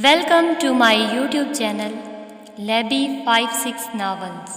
Welcome to my YouTube channel Labby 56 Novels.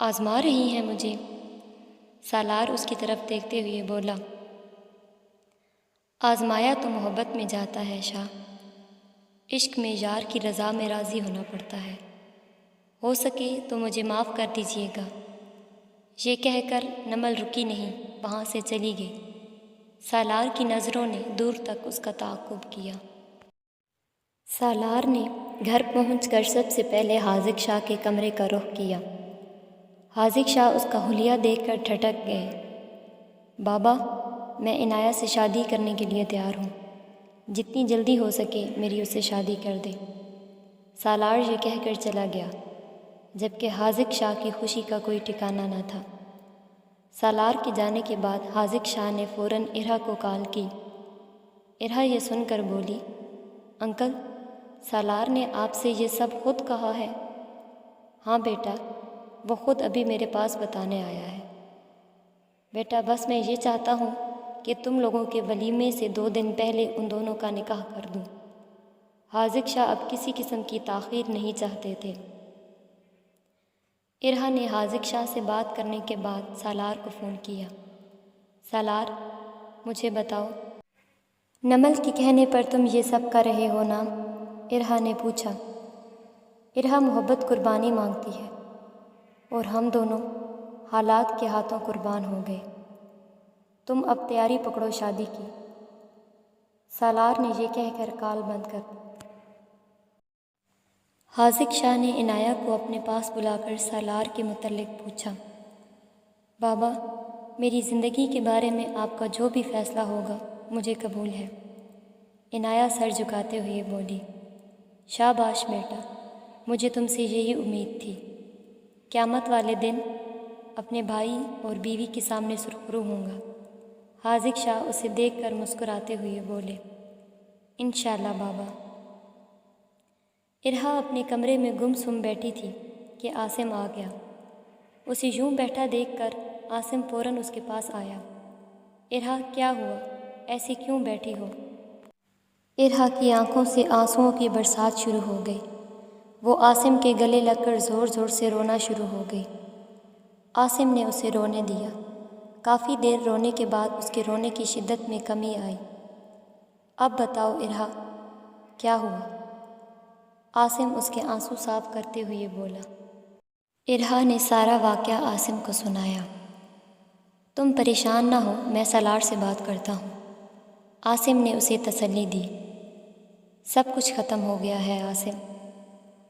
آزما رہی ہیں مجھے؟ سالار اس کی طرف دیکھتے ہوئے بولا۔ آزمایا تو محبت میں جاتا ہے شاہ، عشق میں یار کی رضا میں راضی ہونا پڑتا ہے۔ ہو سکے تو مجھے معاف کر دیجیے گا۔ یہ کہہ کر نمل رکی نہیں، وہاں سے چلی گئی۔ سالار کی نظروں نے دور تک اس کا تعاقب کیا۔ سالار نے گھر پہنچ کر سب سے پہلے حاذق شاہ کے کمرے کا رخ کیا۔ حاذق شاہ اس کا حلیہ دیکھ کر ٹھٹک گئے۔ بابا، میں عنایہ سے شادی کرنے کے لیے تیار ہوں، جتنی جلدی ہو سکے میری اس سے شادی کر دے۔ سالار یہ کہہ کر چلا گیا، جبکہ حاذق شاہ کی خوشی کا کوئی ٹھکانہ نہ تھا۔ سالار کے جانے کے بعد حاذق شاہ نے فوراً ارحا کو کال کی۔ ارحا یہ سن کر بولی، انکل، سالار نے آپ سے یہ سب خود کہا ہے؟ ہاں بیٹا، وہ خود ابھی میرے پاس بتانے آیا ہے۔ بیٹا، بس میں یہ چاہتا ہوں کہ تم لوگوں کے ولیمے سے 2 دن پہلے ان دونوں کا نکاح کر دوں۔ حاذق شاہ اب کسی قسم کی تاخیر نہیں چاہتے تھے۔ ارحا نے حاذق شاہ سے بات کرنے کے بعد سالار کو فون کیا۔ سالار، مجھے بتاؤ، نمل کے کہنے پر تم یہ سب کر رہے ہو نا؟ ارحا نے پوچھا۔ ارحا، محبت قربانی مانگتی ہے، اور ہم دونوں حالات کے ہاتھوں قربان ہو گئے۔ تم اب تیاری پکڑو شادی کی۔ سالار نے یہ کہہ کر کال بند کر دی۔ حاذق شاہ نے عنایہ کو اپنے پاس بلا کر سالار کے متعلق پوچھا۔ بابا، میری زندگی کے بارے میں آپ کا جو بھی فیصلہ ہوگا مجھے قبول ہے۔ عنایہ سر جھکاتے ہوئے بولی۔ شاباش بیٹا، مجھے تم سے یہی امید تھی۔ قیامت والے دن اپنے بھائی اور بیوی کے سامنے سرخرو ہوں گا۔ حاذق شاہ اسے دیکھ کر مسکراتے ہوئے بولے، انشاءاللہ بابا۔ ارحا اپنے کمرے میں گم سم بیٹھی تھی کہ عاصم آ گیا۔ اسے یوں بیٹھا دیکھ کر عاصم فوراً اس کے پاس آیا۔ ارحا، کیا ہوا؟ ایسے کیوں بیٹھی ہو؟ ارحا کی آنکھوں سے آنسوؤں کی برسات شروع ہو گئی۔ وہ عاصم کے گلے لگ کر زور زور سے رونا شروع ہو گئی۔ عاصم نے اسے رونے دیا۔ کافی دیر رونے کے بعد اس کے رونے کی شدت میں کمی آئی۔ اب بتاؤ ارحا، کیا ہوا؟ عاصم اس کے آنسو صاف کرتے ہوئے بولا۔ ارحا نے سارا واقعہ عاصم کو سنایا۔ تم پریشان نہ ہو، میں سالار سے بات کرتا ہوں۔ عاصم نے اسے تسلی دی۔ سب کچھ ختم ہو گیا ہے عاصم۔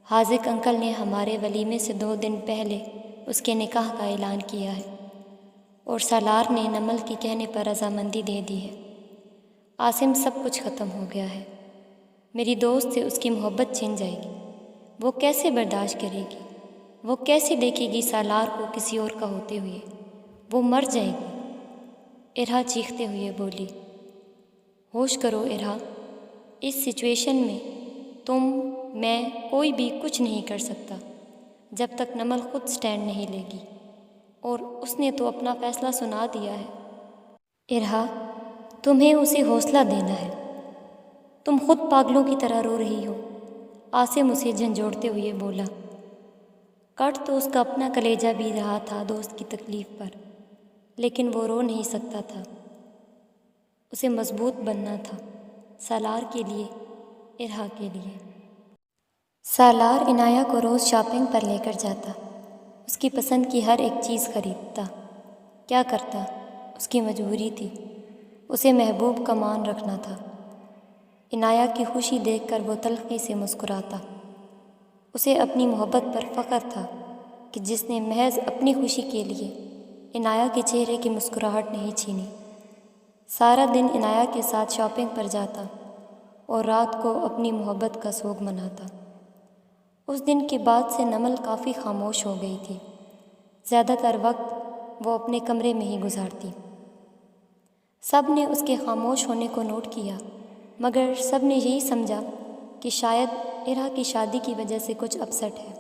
حاذق انکل نے ہمارے ولیمے سے 2 دن پہلے اس کے نکاح کا اعلان کیا ہے، اور سالار نے نمل کے کہنے پر رضامندی دے دی ہے۔ عاصم، سب کچھ ختم ہو گیا ہے۔ میری دوست سے اس کی محبت چھن جائے گی۔ وہ کیسے برداشت کرے گی؟ وہ کیسے دیکھے گی سالار کو کسی اور کا ہوتے ہوئے؟ وہ مر جائے گی۔ ارحا چیختے ہوئے بولی۔ ہوش کرو ارحا، اس سچویشن میں تم، میں، کوئی بھی کچھ نہیں کر سکتا جب تک نمل خود سٹینڈ نہیں لے گی، اور اس نے تو اپنا فیصلہ سنا دیا ہے۔ ارحا، تمہیں اسے حوصلہ دینا ہے۔ تم خود پاگلوں کی طرح رو رہی ہو۔ عاصم اسے جھنجھوڑتے ہوئے بولا۔ کٹ تو اس کا اپنا کلیجہ بھی رہا تھا دوست کی تکلیف پر، لیکن وہ رو نہیں سکتا تھا۔ اسے مضبوط بننا تھا، سالار کے لیے، ارحا کے لیے۔ سالار عنایہ کو روز شاپنگ پر لے کر جاتا، اس کی پسند کی ہر ایک چیز خریدتا۔ کیا کرتا، اس کی مجبوری تھی، اسے محبوب کا مان رکھنا تھا۔ عنایہ کی خوشی دیکھ کر وہ تلخی سے مسکراتا۔ اسے اپنی محبت پر فخر تھا کہ جس نے محض اپنی خوشی کے لیے عنایہ کے چہرے کی مسکراہٹ نہیں چھینی۔ سارا دن عنایہ کے ساتھ شاپنگ پر جاتا اور رات کو اپنی محبت کا سوگ مناتا۔ اس دن کے بعد سے نمل کافی خاموش ہو گئی تھی۔ زیادہ تر وقت وہ اپنے کمرے میں ہی گزارتی۔ سب نے اس کے خاموش ہونے کو نوٹ کیا، مگر سب نے یہی سمجھا کہ شاید ارحا کی شادی کی وجہ سے کچھ اپسٹ ہے۔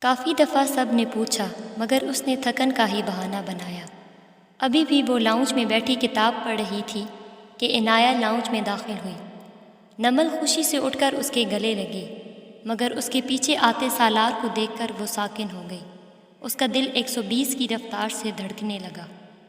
کافی دفعہ سب نے پوچھا، مگر اس نے تھکن کا ہی بہانہ بنایا۔ ابھی بھی وہ لاؤنج میں بیٹھی کتاب پڑھ رہی تھی کہ عنایہ لاؤنج میں داخل ہوئی۔ نمل خوشی سے اٹھ کر اس کے گلے لگی، مگر اس کے پیچھے آتے سالار کو دیکھ کر وہ ساکن ہو گئی اس کا دل 120 کی رفتار سے دھڑکنے لگا۔